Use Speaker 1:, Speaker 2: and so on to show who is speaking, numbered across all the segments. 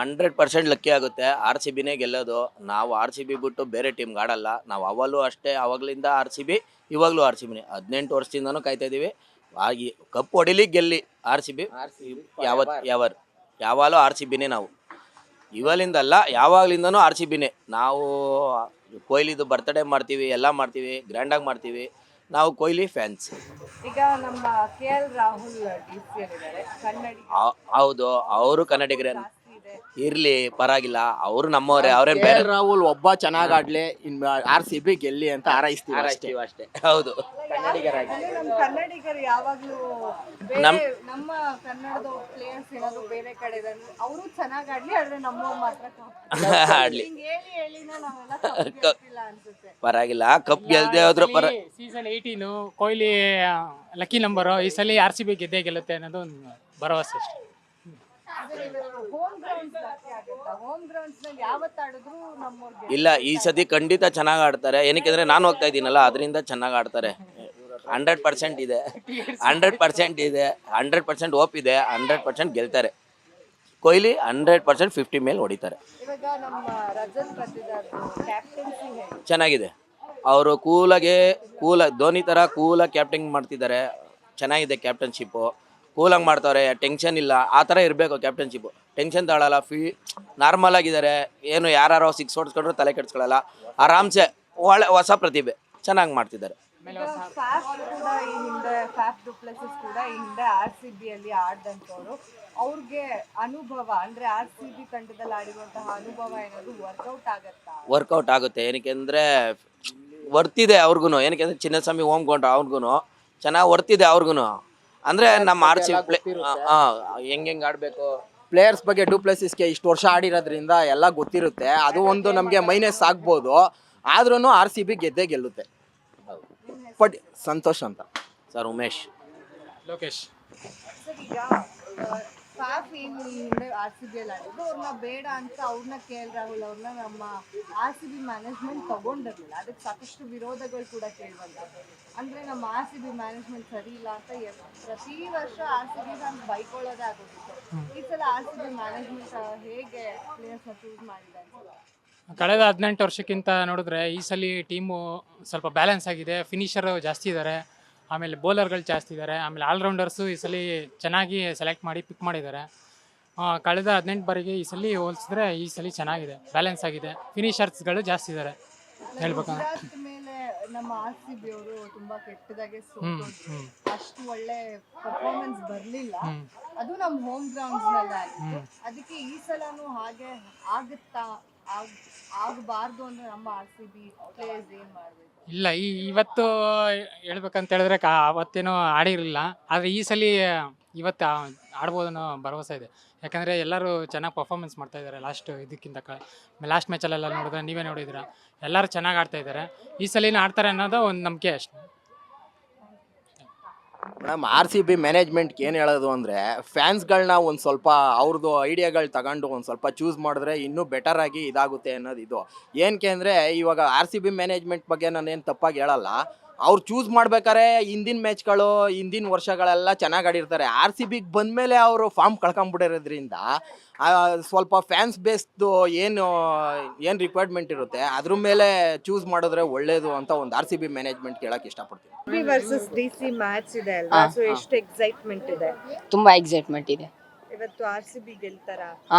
Speaker 1: 100% lucky ಆಗುತ್ತೆ. R C ಬಿನೇ ಗೆಲ್ಲೋದು. ನಾವು ಆರ್ ಸಿ ಬಿ ಬಿಟ್ಟು ಬೇರೆ ಟೀಮ್ಗೆ ಆಡಲ್ಲ. ನಾವು ಅವಲ್ಲೂ ಅಷ್ಟೇ, ಅವಾಗಲಿಂದ ಆರ್ ಸಿ ಬಿ, ಇವಾಗಲೂ ಆರ್ ಸಿ ಬಿನೇ. 18 ವರ್ಷದಿಂದನೂ ಕಾಯ್ತಾ ಇದ್ದೀವಿ. ಆಗಿ ಕಪ್ ಹೊಡಿಲಿ ಗೆಲ್ಲಿ ಆರ್ ಸಿ ಬಿ. ಯಾವಾಗಲೂ ಆರ್ ಸಿ ಬಿನೇ ನಾವು. ಇವಾಗಲಿಂದಲ್ಲ, ಯಾವಾಗಲಿಂದನೂ ಆರ್ ಸಿ ಬಿನೇ ನಾವು. ಕೊಹ್ಲಿದು ಬರ್ತ್ಡೇ ಮಾಡ್ತೀವಿ, ಎಲ್ಲ ಮಾಡ್ತೀವಿ, ಗ್ರ್ಯಾಂಡಾಗಿ ಮಾಡ್ತೀವಿ. ನಾವು ಕೊಹ್ಲಿ ಫ್ಯಾನ್ಸ್.
Speaker 2: ಈಗ ನಮ್ಮ KL ರಾಹುಲ್ DCL ಇದ್ದಾರೆ, ಕನ್ನಡಿ
Speaker 1: ಹೌದು, ಅವರು ಕನ್ನಡಿಗರೇ.
Speaker 2: ಜಾಸ್ತಿ ಇದೆ.
Speaker 1: ಇರ್ಲಿ, ಪರವಾಗಿಲ್ಲ, ಅವರು ನಮ್ಮವರೇ. ಅವ್ರೇನು ಬೇರೆ
Speaker 3: ರಾಹುಲ್ ಒಬ್ಬ ಚೆನ್ನಾಗ್ ಆಡ್ಲಿ, ಆರ್ ಸಿ ಬಿ ಗೆಲ್ಲಿ ಅಂತ ಹಾರೈಸ್ತೀವಿ
Speaker 1: ಅಷ್ಟೇ. ಹೌದು,
Speaker 2: ಅಂದ್ರೆ ನಮ್ಮ ಕನ್ನಡಿಗರು ಯಾವಾಗ್ಲೂ ಬೇರೆ ನಮ್ಮ ಕನ್ನಡದ ಪ್ಲೇಯರ್ಸ್ ಏನಾದ್ರು ಬೇರೆ ಕಡೆ ಇದ್ದಾರೆ, ಅವರು ಚೆನ್ನಾಗ್ ಆಡ್ಲಿ, ಆದ್ರೆ ನಮ್ಮ ಮಾತ್ರ
Speaker 1: ಆಡ್ಲಿ.
Speaker 2: ಹಿಂಗ್ ಹೇಳಿನ ನಾವೆಲ್ಲ ಕಪ್ ಗೆಲ್ತಿಲ್ಲ ಅನ್ಸುತ್ತೆ.
Speaker 1: ಪರವಾಗಿಲ್ಲ, ಕಪ್ ಗೆಲ್ದೇ ಹೋದ್ರು
Speaker 4: ಸೀಸನ್ 18 ಕೊಹ್ಲಿ ಲಕ್ಕಿ ನಂಬರು. ಈ ಸಲ ಆರ್ ಸಿ ಬಿ ಗೆದ್ದೇ ಗೆಲ್ಲುತ್ತೆ ಅನ್ನೋದು ಒಂದು ಭರವಸೆ ಅಷ್ಟೇ.
Speaker 2: ಹೋಮ್ ಗ್ರೌಂಡ್ಸ್ ಆಗುತ್ತಾ? ಹೋಮ್ ಗ್ರೌಂಡ್ಸ್ ನಲ್ಲಿ ಯಾವತ್ತು ಆಡಿದ್ರು ನಮ್ಮವ್ರಿಗೆ
Speaker 1: ಇಲ್ಲ, ಈ ಸತಿ ಖಂಡಿತ ಚೆನ್ನಾಗಿ ಆಡ್ತಾರೆ. ಏನಕ್ಕೆ ನಾನು ಹೋಗ್ತಾ ಇದ್ದೀನಲ್ಲ, ಅದರಿಂದ ಚೆನ್ನಾಗಿ ಆಡ್ತಾರೆ. 100% ಇದೆ, 100% ಇದೆ, 100% ಹೋಪ್ ಇದೆ, 100% ಗೆಲ್ತಾರೆ. ಕೊಹ್ಲಿ 100% 50 ಮೇಲೆ ಹೊಡಿತಾರೆ.
Speaker 2: ಇವಾಗ ನಮ್ಮ ರಜತ್ ಪತಿದಾರ್ ಕ್ಯಾಪ್ಟನ್ಸಿ ಹೇಗೆ?
Speaker 1: ಚೆನ್ನಾಗಿದೆ. ಅವರು ಧೋನಿ ಥರ ಕೂಲಾಗಿ ಕ್ಯಾಪ್ಟನ್ ಮಾಡ್ತಿದ್ದಾರೆ. ಚೆನ್ನಾಗಿದೆ ಕ್ಯಾಪ್ಟನ್ಶಿಪ್ಪು. ಕೂಲಾಗಿ ಮಾಡ್ತಾರೆ, ಟೆನ್ಷನ್ ಇಲ್ಲ. ಆ ಥರ ಇರಬೇಕು ಕ್ಯಾಪ್ಟನ್ಶಿಪ್ಪು. ಟೆನ್ಷನ್ ತಗೊಳ್ಳಲ್ಲ, ನಾರ್ಮಲ್ ಆಗಿದ್ದಾರೆ. ಏನು ಯಾರು 6 ಹೊಡ್ಸ್ಕೊಂಡ್ರು ತಲೆ ಕೆಡ್ಸ್ಕೊಳ್ಳಲ್ಲ. ಆರಾಮ್ಸೆ ಒಳ್ಳೆ ಹೊಸ ಪ್ರತಿಭೆ, ಚೆನ್ನಾಗಿ ಮಾಡ್ತಿದ್ದಾರೆ.
Speaker 2: ಫ್ಯಾಫ್ ಕೂಡ ಈ ಹಿಂದೆ, ಫ್ಯಾಫ್ ಡುಪ್ಲೆಸಿಸ್ ಕೂಡ ಈ ಹಿಂದೆ RCB ಅಲ್ಲಿ ಆಡ್ದಂಥವ್ರು. ಅವ್ರಿಗೆ ಅನುಭವ ಅಂದ್ರೆ RCB ತಂಡದಲ್ಲಿ ಆಡಿರುವಂತಹ ಅನುಭವ ಏನಾದ್ರು ವರ್ಕೌಟ್ ಆಗತ್ತಾ?
Speaker 1: ವರ್ಕೌಟ್ ಆಗುತ್ತೆ. ಏನಕ್ಕೆ ಅಂದರೆ ವರ್ತಿದೆ ಅವ್ರಿಗೂ. ಏನಕ್ಕೆ ಅಂದರೆ ಚಿನ್ನಸ್ವಾಮಿ ಹೋಮ್ಕೊಂಡ್ರು, ಅವ್ರಿಗೂ ಚೆನ್ನಾಗಿ ವರ್ತಿದೆ ಅವ್ರಿಗೂ. ಅಂದರೆ ನಮ್ಮ ಆರ್ ಸಿ ಹೆಂಗೆ ಆಡಬೇಕು,
Speaker 3: ಪ್ಲೇಯರ್ಸ್ ಬಗ್ಗೆ ಡುಪ್ಲೆಸಿಸ್ಗೆ ಇಷ್ಟು ವರ್ಷ ಆಡಿರೋದ್ರಿಂದ ಎಲ್ಲ ಗೊತ್ತಿರುತ್ತೆ. ಅದು ಒಂದು ನಮಗೆ ಮೈನಸ್ ಆಗ್ಬೋದು. ಆದ್ರೂ ಆರ್ ಸಿ ಬಿ ಗೆದ್ದೇ ಗೆಲ್ಲುತ್ತೆ. ಬಟ್ ಸಂತೋಷ್ ಅಂತ
Speaker 1: ಸರ್. ಉಮೇಶ್,
Speaker 4: ಲೋಕೇಶ್.
Speaker 2: ಸರ್, ಈಗ ಫ್ಯಾಫ್ ಏನು ಈ ಹಿಂದೆ RCB ಅಲ್ಲಿ ಆಡಿದ್ರು, ಅವ್ರನ್ನ ಬೇಡ ಅಂತ ಅವ್ರನ್ನ KL ರಾಹುಲ್ ಅವ್ರನ್ನ ನಮ್ಮ RCB ಮ್ಯಾನೇಜ್ಮೆಂಟ್ ತಗೊಂಡಿರ್ಲಿಲ್ಲ. ಅದಕ್ಕೆ ಸಾಕಷ್ಟು ವಿರೋಧಗಳು ಕೂಡ ಕೇಳುವಂಥದ್ದು. ಅಂದ್ರೆ ನಮ್ಮ RCB ಮ್ಯಾನೇಜ್ಮೆಂಟ್ ಸರಿ ಇಲ್ಲ ಅಂತ ಪ್ರತಿ ವರ್ಷ RCB ನಾನು ಬೈಕೊಳ್ಳೋದೇ ಆಗೋಗಿತ್ತು. ಈ ಸಲ RCB ಮ್ಯಾನೇಜ್ಮೆಂಟ್ ಹೇಗೆ ಪ್ಲೇಯರ್ಸ್ನ ಚೂಸ್ ಮಾಡಿದೆ ಅಂತ?
Speaker 4: ಕಳೆದ 18 ವರ್ಷಕ್ಕಿಂತ ನೋಡಿದ್ರೆ ಈ ಸಲ ಟೀಮು ಸ್ವಲ್ಪ ಬ್ಯಾಲೆನ್ಸ್ ಆಗಿದೆ. ಫಿನಿಷರ್ ಜಾಸ್ತಿ ಇದ್ದಾರೆ, ಆಮೇಲೆ ಬೌಲರ್ಗಳು ಜಾಸ್ತಿ ಇದ್ದಾರೆ, ಆಮೇಲೆ ಆಲ್ರೌಂಡರ್ಸು ಈ ಸಲ ಚೆನ್ನಾಗಿ ಸೆಲೆಕ್ಟ್ ಮಾಡಿ ಪಿಕ್ ಮಾಡಿದ್ದಾರೆ. ಕಳೆದ 18 ಬಾರಿಗೆ ಈ ಸಲ ಹೋಲಿಸಿದ್ರೆ ಈ ಸಲ ಚೆನ್ನಾಗಿದೆ, ಬ್ಯಾಲೆನ್ಸ್ ಆಗಿದೆ. ಫಿನಿಷರ್ಸ್ಗಳು ಜಾಸ್ತಿ ಇದ್ದಾರೆ ಹೇಳ್ಬೇಕಂದ್ರೆ.
Speaker 2: ಗುಜರಾತ್ ಮೇಲೆ ನಮ್ಮ RCB ಅವರು ತುಂಬಾ ಕೆಟ್ಟದಾಗೆ ಸೋತೋದ್ರು. ಅಷ್ಟು ಒಳ್ಳೆ ಪರ್ಫಾರ್ಮೆನ್ಸ್ ಬರ್ಲಿಲ್ಲ. ಅದು ನಮ್ಮ ಹೋಮ್ ಗ್ರೌಂಡ್ಸ್ ನಲ್ಲಿ ಆಗಿತ್ತು. ಅದಕ್ಕೆ ಈ ಸಲನೂ ಹಾಗೆ ಆಗುತ್ತಾ? ಆಗಬಾರ್ದು ಅಂದ್ರೆ ನಮ್ಮ RCB ಪ್ಲೇಯರ್ಸ್ ಏನ್ ಮಾಡ್ಬೇಕು?
Speaker 4: ಇಲ್ಲ, ಇವತ್ತು ಹೇಳ್ಬೇಕಂತ ಹೇಳಿದ್ರೆ ಅವತ್ತೇನೋ ಆಡಿರಲಿಲ್ಲ, ಆದರೆ ಈ ಸಲ ಇವತ್ತು ಆಡ್ಬೋದು ಅನ್ನೋ ಭರವಸೆ ಇದೆ. ಯಾಕಂದರೆ ಎಲ್ಲರೂ ಚೆನ್ನಾಗಿ ಪರ್ಫಾರ್ಮೆನ್ಸ್ ಮಾಡ್ತಾ ಇದ್ದಾರೆ. ಲಾಸ್ಟ್ ಮ್ಯಾಚಲ್ಲೆಲ್ಲ ನೋಡಿದ್ರೆ ನೀವೇ ನೋಡಿದ್ದೀರಾ, ಎಲ್ಲರೂ ಚೆನ್ನಾಗಿ ಆಡ್ತಾ ಇದ್ದಾರೆ. ಈ ಸಲಿನ ಆಡ್ತಾರೆ ಅನ್ನೋದು ಒಂದು ನಂಬಿಕೆ ಅಷ್ಟೆ.
Speaker 3: ಮೇಡಮ್, ಆರ್ ಸಿ ಬಿ ಮ್ಯಾನೇಜ್ಮೆಂಟ್ಗೆ ಏನು ಹೇಳೋದು ಅಂದರೆ, ಫ್ಯಾನ್ಸ್ಗಳನ್ನ ಒಂದು ಸ್ವಲ್ಪ ಅವ್ರದ್ದು ಐಡಿಯಾಗಳು ತಗೊಂಡು ಒಂದು ಸ್ವಲ್ಪ ಚೂಸ್ ಮಾಡಿದ್ರೆ ಇನ್ನೂ ಬೆಟರಾಗಿ ಇದಾಗುತ್ತೆ ಅನ್ನೋದು ಇದು. ಏನಕ್ಕೆ ಅಂದರೆ, ಇವಾಗ ಆರ್ ಸಿ ಬಿ ಮ್ಯಾನೇಜ್ಮೆಂಟ್ ಬಗ್ಗೆ ನಾನೇನು ತಪ್ಪಾಗಿ ಹೇಳಲ್ಲ. ಅವ್ರು ಚೂಸ್ ಮಾಡ್ಬೇಕಾದ್ರೆ ಹಿಂದಿನ ಮ್ಯಾಚ್ಗಳು, ಹಿಂದಿನ ವರ್ಷಗಳೆಲ್ಲ ಚೆನ್ನಾಗಿ ಆಡಿರ್ತಾರೆ. ಆರ್ ಸಿ ಬಿಗೆ ಬಂದಮೇಲೆ ಅವರು ಫಾರ್ಮ್ ಕಳ್ಕೊಂಬಿಟ್ಟಿರೋದ್ರಿಂದ ಸ್ವಲ್ಪ ಫ್ಯಾನ್ಸ್ ಬೇಸ್ದು ಏನು ರಿಕ್ವೈರ್ಮೆಂಟ್ ಇರುತ್ತೆ ಅದ್ರ ಮೇಲೆ ಚೂಸ್ ಮಾಡಿದ್ರೆ ಒಳ್ಳೇದು ಅಂತ ಒಂದು ಆರ್ ಸಿ ಬಿ ಮ್ಯಾನೇಜ್ಮೆಂಟ್ ಕೇಳಕ್ಕೆ ಇಷ್ಟಪಡ್ತೀನಿ.
Speaker 2: RCB ವರ್ಸಸ್ DC ಮ್ಯಾಚ್ ಇದೆ ಅಲ್ವಾ? ಸೊ ಎಷ್ಟು ಎಕ್ಸೈಟ್ಮೆಂಟ್ ಇದೆ?
Speaker 5: ತುಂಬಾ ಎಕ್ಸೈಟ್ಮೆಂಟ್ ಇದೆ.
Speaker 2: ಇವತ್ತು RCB ಗೆಲ್ತಾರಾ?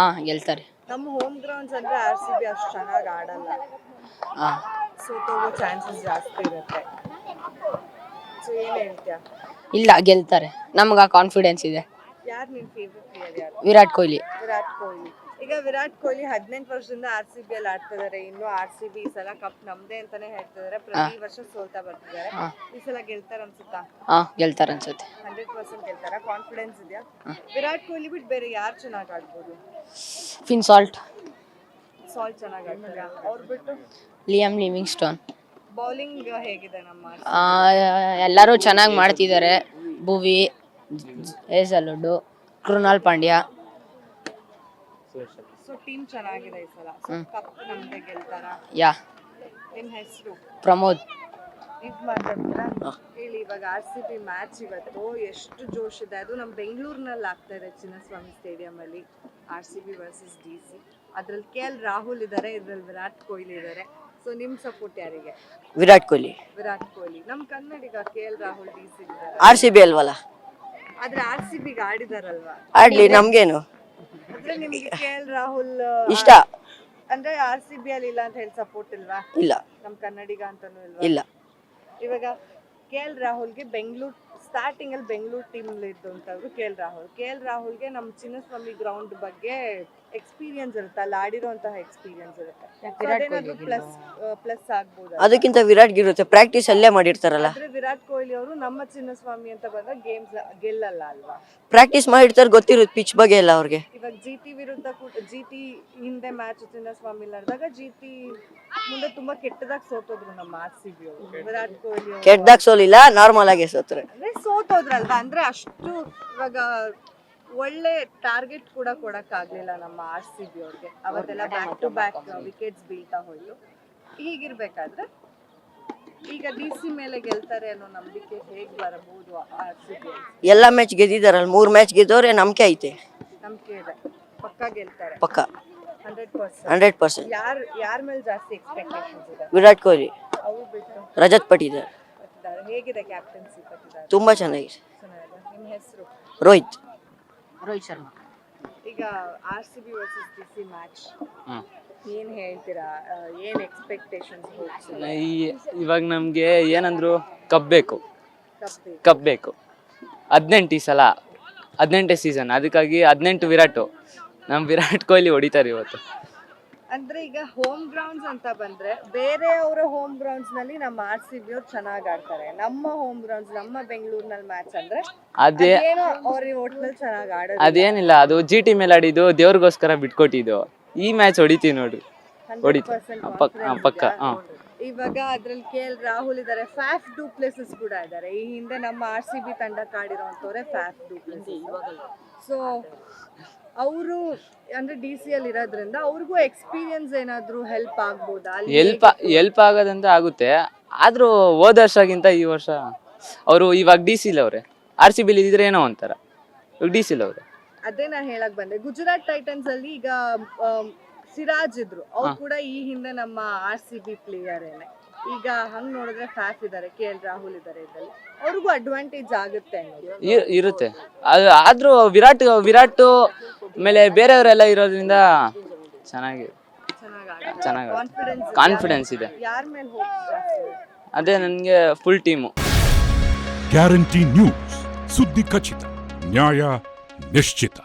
Speaker 5: ಗೆಲ್ತಾರೆ.
Speaker 2: ನಮ್ಮ ಹೋಮ್ ಗ್ರೌಂಡ್ಸ್ ಅಂದ್ರೆ RCB ಅಷ್ಟು ಚೆನ್ನಾಗಿ ಆಡಲ್ಲ, ಸೋತೋಗೋ ಚಾನ್ಸಸ್ ಜಾಸ್ತಿ ಇರುತ್ತೆ. ಸೊ ಏನ್ ಹೇಳ್ತೀಯ?
Speaker 5: ಇಲ್ಲ, ಗೆಲ್ತಾರೆ, ನಮ್ಗೆ ಕಾನ್ಫಿಡೆನ್ಸ್ ಇದೆ.
Speaker 2: ಯಾರು ನಿನ್ ಫೇವರಿಟ್ ಪ್ಲೇಯರ್? ಯಾರು?
Speaker 5: ವಿರಾಟ್ ಕೊಹ್ಲಿ.
Speaker 2: ವಿರಾಟ್ ಕೊಹ್ಲಿ. ಈಗ ವಿರಾಟ್ ಕೊಹ್ಲಿ 18 ವರ್ಷದಿಂದ RCB ಅಲ್ಲಿ ಆಡ್ತಿದ್ದಾರೆ. ಇನ್ನು RCB ಈ ಸಲ ಕಪ್ ನಮ್ದೇ ಅಂತಾನೆ ಹೇಳ್ತಿದ್ದಾರೆ. ಪ್ರತಿ ವರ್ಷ ಸೋಲ್ತಾ ಬರ್ತಿದ್ದಾರೆ. ಈ ಸಲ ಗೆಲ್ತಾರ ಅನ್ಸುತ್ತಾ?
Speaker 5: ಗೆಲ್ತಾರೆ ಅನ್ಸುತ್ತೆ.
Speaker 2: 100% ಗೆಲ್ತಾರ? ಕಾನ್ಫಿಡೆನ್ಸ್ ಇದೆಯಾ? ವಿರಾಟ್ ಕೊಹ್ಲಿ ಬಿಟ್ಟು ಬೇರೆ ಯಾರು ಚೆನ್ನಾಗಿ ಆಡ್ಬೋದು?
Speaker 5: ಫಿನ್ ಸಾಲ್ಟ್
Speaker 2: ಚೆನ್ನಾಗಿ ಆಡ್ತಾರೆ. ಅವ್ರು ಬಿಟ್ಟು
Speaker 5: ಲಿಯಾಮ್ ಲಿವಿಂಗ್ಸ್ಟೋನ್.
Speaker 2: ಬೌಲಿಂಗ್ ಹೇಗಿದೆ ನಮ್ಮ?
Speaker 5: ಎಲ್ಲರೂ ಚೆನ್ನಾಗಿ ಮಾಡ್ತಿದ್ದಾರೆ. Bhuvi, Hazlewood, Krunal Pandya.
Speaker 2: So team ಚೆನ್ನಾಗಿದೆ ಈ ಸಲ. ಕಪ್ ನಮ್ದೇ ಗೆಲ್ತಾರ? ನಿಮ್ ಹೆಸರು?
Speaker 5: ಪ್ರಮೋದ್.
Speaker 2: ಇದು ಮಾತಾಡ್ತೀರಾ? ಹೇಳಿ, ಇವಾಗ RCB ಮ್ಯಾಚ್ ಇವತ್ತು ಎಷ್ಟು ಜೋಶ್ ಇದೆ. ಅದು ನಮ್ಮ ಬೆಂಗಳೂರಿನಲ್ಲಿ ಆಗ್ತಾ ಇದೆ, ಚಿನ್ನಸ್ವಾಮಿ ಸ್ಟೇಡಿಯಂ ಅಲ್ಲಿ. RCB versus DC. ಅದ್ರಲ್ಲಿ KL ರಾಹುಲ್ ಇದ್ದಾರೆ, ಇದ್ರಲ್ಲಿ ವಿರಾಟ್ ಕೊಹ್ಲಿ ಇದ್ದಾರೆ. ಸೊ ನಿಮ್ ಸಪೋರ್ಟ್ ಯಾರಿಗೆ?
Speaker 6: ವಿರಾಟ್ ಕೊಹ್ಲಿ.
Speaker 2: ವಿರಾಟ್ ಕೊಹ್ಲಿ. ನಮ್ ಕನ್ನಡಿಗ KL ರಾಹುಲ್ DC ಇದ್ದಾರೆ.
Speaker 6: RCB ಅಲ್ವಲ್ಲ,
Speaker 2: ಆದ್ರೆ RCB ಗೆ ಆಡಿದಾರಲ್ವಾ?
Speaker 6: ಆಡ್ಲಿ, ನಮ್ಗೇನು
Speaker 2: ಅಂದ್ರೆ ನಿಮ್ಗೆ KL ರಾಹುಲ್
Speaker 6: ಇಷ್ಟ
Speaker 2: ಅಂದ್ರೆ RCB ಅಲ್ಲಿ ಇಲ್ಲ ಅಂತ ಹೇಳಿ ಸಪೋರ್ಟ್ ಇಲ್ವಾ?
Speaker 6: ಇಲ್ಲ.
Speaker 2: ನಮ್ ಕನ್ನಡಿಗ ಅಂತಾನೂ ಇಲ್ವಾ?
Speaker 6: ಇಲ್ಲ.
Speaker 2: ಇವಾಗ KL ರಾಹುಲ್ಗೆ ಬೆಂಗಳೂರು ಸ್ಟಾರ್ಟಿಂಗ್ ಅಲ್ಲಿ ಬೆಂಗಳೂರು ಟೀಮ್ ಇದ್ದಂಥವ್ರು KL ರಾಹುಲ್ಗೆ ನಮ್ಮ ಚಿನ್ನಸ್ವಾಮಿ ಗ್ರೌಂಡ್ ಬಗ್ಗೆ ಎಕ್ಸ್ಪೀರಿಯನ್ಸ್ ಇರುತ್ತೆ, ಅಲ್ಲಿ ಆಡಿರೋಂತಹ ಎಕ್ಸ್ಪೀರಿಯನ್ಸ್ ಇರುತ್ತೆ. ಅದೇನಾದ್ರೂ ಪ್ಲಸ್ ಆಗ್ಬೋದು.
Speaker 6: ಅದಕ್ಕಿಂತ ವಿರಾಟ್ ಇರುತ್ತೆ, ಪ್ರಾಕ್ಟೀಸ್ ಅಲ್ಲೇ ಮಾಡಿರ್ತಾರಲ್ಲ.
Speaker 2: ಆದ್ರೆ ವಿರಾಟ್ ಕೊಹ್ಲಿ ಅವರು ನಮ್ಮ ಚಿನ್ನಸ್ವಾಮಿ ಅಂತ ಬಂದಾಗ ಗೇಮ್ಸ್ ಗೆಲ್ಲಲ್ಲ ಅಲ್ವಾ?
Speaker 6: ಪ್ರಾಕ್ಟೀಸ್ ಮಾಡಿರ್ತಾರೆ, ಗೊತ್ತಿರುತ್ತೆ ಪಿಚ್ ಬಗ್ಗೆ ಎಲ್ಲ ಅವ್ರಿಗೆ.
Speaker 2: ಇವಾಗ GT ವಿರುದ್ಧ GT ಹಿಂದೆ ಮ್ಯಾಚ್ ಚಿನ್ನಸ್ವಾಮಿ ನಡೆದಾಗ GT ಮುಂದೆ ತುಂಬಾ ಕೆಟ್ಟದಾಗ ಸೋತೋದ್ರು ನಮ್ಮ RCB ಅವರು. ವಿರಾಟ್ ಕೊಹ್ಲಿ
Speaker 6: ಕೆಟ್ಟದಾಗ ಸೋಲಿಲ್ಲ, ನಾರ್ಮಲ್ ಆಗಿ ಸೋತ್ರೆ.
Speaker 2: ಅಂದ್ರೆ ಸೋತೋದ್ರಲ್ವಾ, ಅಂದ್ರೆ ಅಷ್ಟು ಇವಾಗ ಒಳ್ಳೆ ಟಾರ್ಗೆಟ್ ಕೂಡ ಕೊಡಕ್ ಆಗ್ಲಿಲ್ಲ ನಮ್ಮ RCB ಅವ್ರಿಗೆ. ಅವತ್ತೆಲ್ಲ ಬ್ಯಾಕ್ ಟು ಬ್ಯಾಕ್ ವಿಕೆಟ್ಸ್ ಬೀಳ್ತಾ ಹೋಯ್ತು. ಹೀಗಿರ್ಬೇಕಾದ್ರೆ ಈಗ DC ಮೇಲೆ ಗೆಲ್ತಾರೆ ಅನ್ನೋ ನಂಬಿಕೆ ಹೇಗ್ ಬರಬಹುದು RCB?
Speaker 6: ಎಲ್ಲ ಮ್ಯಾಚ್ ಗೆದ್ದಿದಾರಲ್ಲ, 3 ಮ್ಯಾಚ್ ಗೆದ್ದವ್ರೆ, ನಂಬಿಕೆ ಐತೆ.
Speaker 2: ನಂಬಿಕೆ ಇದೆ, ಪಕ್ಕಾ ಗೆಲ್ತಾರೆ.
Speaker 6: ಪಕ್ಕ
Speaker 2: 100%.
Speaker 6: 100%.
Speaker 2: ಯಾರ ಮೇಲೆ ಜಾಸ್ತಿ ಎಕ್ಸ್ಪೆಕ್ಟೇಷನ್ಸ್ ಇದೆ?
Speaker 6: ವಿರಾಟ್ ಕೊಹ್ಲಿ,
Speaker 2: ಅವ್ರು ಬಿಟ್ಟು
Speaker 6: ರಜತ್ ಪಟಿದಾರ್.
Speaker 2: ಹೇಗಿದೆ ಕ್ಯಾಪ್ಟನ್ಸಿ ಪಟ್ಟಿದ್ದಾರೆ?
Speaker 6: ತುಂಬಾ ಚೆನ್ನಾಗಿದೆ.
Speaker 2: ನಿಮ್ಮ ಹೆಸರು?
Speaker 6: ರೋಹಿತ್
Speaker 5: ಶರ್ಮಾ.
Speaker 2: ಈಗ RCB ವರ್ಸಸ್ DC ಮ್ಯಾಚ್ ಏನ್ ಹೇಳ್ತೀರಾ? ಏನ್ ಎಕ್ಸ್ಪೆಕ್ಟೇಷನ್ಸ್ ಹೋಗ್ಸ್?
Speaker 7: ಇವಾಗ ನಮಗೆ ಏನಂದ್ರು ಕಪ್ ಬೇಕು. 18 ಈ ಸಲ 18ನೇ ಸೀಸನ್, ಅದಕ್ಕಾಗಿ 18 ನಮ್ಮ ವಿರಾಟ್ ಕೊಹ್ಲಿ ಹೊಡಿತಾರೆ ಇವತ್ತು.
Speaker 2: ಅಂದ್ರೆ ಈಗ ಹೋಮ್ ಗ್ರೌಂಡ್ಸ್ ಅಂತ ಬಂದ್ರೆ ಬೇರೆ ಅವರ ಹೋಮ್ ಗ್ರೌಂಡ್ಸ್ ನಲ್ಲಿ ನಮ್ಮ RCB ಅವ್ರು ಚೆನ್ನಾಗಿ ಆಡ್ತಾರೆ. ನಮ್ಮ ಹೋಮ್ ಗ್ರೌಂಡ್ಸ್ ನಮ್ಮ ಬೆಂಗಳೂರಿನಲ್ಲಿ ಮ್ಯಾಚ್ ಅಂದ್ರೆ ಅದೇನೋ ಅವ್ರ ಒಟ್ನಲ್ಲಿ ಚೆನ್ನಾಗಿ ಆಡೋದು.
Speaker 7: ಅದೇನಿಲ್ಲ, ಅದು GT ಮೇಲೆ ಆಡಿದ್ದು ದೇವ್ರಿಗೋಸ್ಕರ ಬಿಟ್ಕೊಟ್ಟಿದ್ದು. ಈ ಮ್ಯಾಚ್ ಹೊಡಿತೀವಿ ನೋಡ್ರಿ, ಹೊಡಿತೀವಿ ಪಕ್ಕ.
Speaker 2: ಇವಾಗ ಅದ್ರಲ್ಲಿ KL ರಾಹುಲ್ ಇದಾರೆ, ಫ್ಯಾಫ್ ಡೂ ಪ್ಲೇಸಸ್ ಕೂಡ ಇದಾರೆ. ಈ ಹಿಂದೆ ನಮ್ಮ RCB ತಂಡಕ್ಕೆ ಆಡಿರೋಂಥವ್ರೆ ಫ್ಯಾಫ್ ಡೂ ಪ್ಲೇಸಸ್. ಸೊ ಅವರು ಅಂದ್ರೆ DC ಅಲ್ಲಿ ಇರೋದ್ರಿಂದ ಅವ್ರಿಗೂ ಎಕ್ಸ್ಪೀರಿಯನ್ಸ್ ಏನಾದ್ರು ಹೆಲ್ಪ್ ಆಗ್ಬೋದಾ?
Speaker 7: ಹೆಲ್ಪ್ ಆಗೋದಂತ ಆಗುತ್ತೆ, ಆದ್ರೂ ಹೋದ ವರ್ಷಕ್ಕಿಂತ ಈ ವರ್ಷ ಅವರು ಇವಾಗ DC ಅವ್ರೆ. RCB ಇದ್ರೆ ಏನೋ ಒಂಥರ, ಇವಾಗ DC ಅವ್ರೆ.
Speaker 2: ಅದೇ ನಾ ಹೇಳಕ್ ಬಂದೆ. ಗುಜರಾತ್ ಟೈಟನ್ಸ್ ಅಲ್ಲಿ ಈಗ ಸಿರಾಜ್ ಇದ್ರು, ಅವ್ರು ಕೂಡ ಈ ಹಿಂದೆ ನಮ್ಮ RCB ಪ್ಲೇಯರ್ ಏನೆ. ಈಗ ಹಂಗ್ ನೋಡಿದ್ರೆ ಫ್ಯಾಫ್ ಇದಾರೆ, KL ರಾಹುಲ್ ಇದಾರೆ, ಇದ್ರಲ್ಲಿ ಅವ್ರಿಗೂ ಅಡ್ವಾಂಟೇಜ್ ಆಗುತ್ತೆ
Speaker 7: ಇರುತ್ತೆ. ಆದ್ರೂ ವಿರಾಟ್ ಆಮೇಲೆ ಬೇರೆಯವರೆಲ್ಲ ಇರೋದ್ರಿಂದ ಚೆನ್ನಾಗಿ ಕಾನ್ಫಿಡೆನ್ಸ್ ಇದೆ.
Speaker 2: ಯಾರ ಮೇಲೆ ಹೋಗ್ತಾರೆ?
Speaker 7: ಅದೇ ನನಗೆ ಫುಲ್ ಟೀಮು.
Speaker 8: ಗ್ಯಾರಂಟಿ ನ್ಯೂಸ್, ಸುದ್ದಿ ಖಚಿತ, ನ್ಯಾಯ ನಿಶ್ಚಿತ.